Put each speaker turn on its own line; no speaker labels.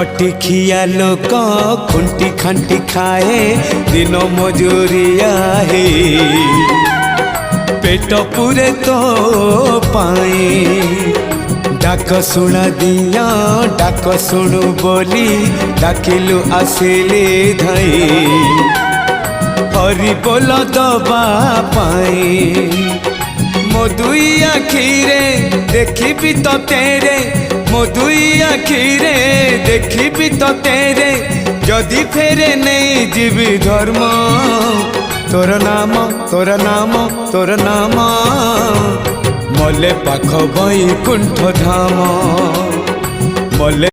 खटी खिया लोक खुंटी खांटी खाए दिन मजूरिया है पेट पूरे तो पाए डाक शुणा दिया डाक शुणु बोली डाकिलु आसिले धाई हरि बोल दबा पाए मो दुई आखिरे देखी तो तेरे मो दुई आखिरे देखी तो तेरे जदि फेरे नहीं जीवी धर्म तोर नाम तोर नाम तोर नाम मले पाख बैकुंठ धाम मले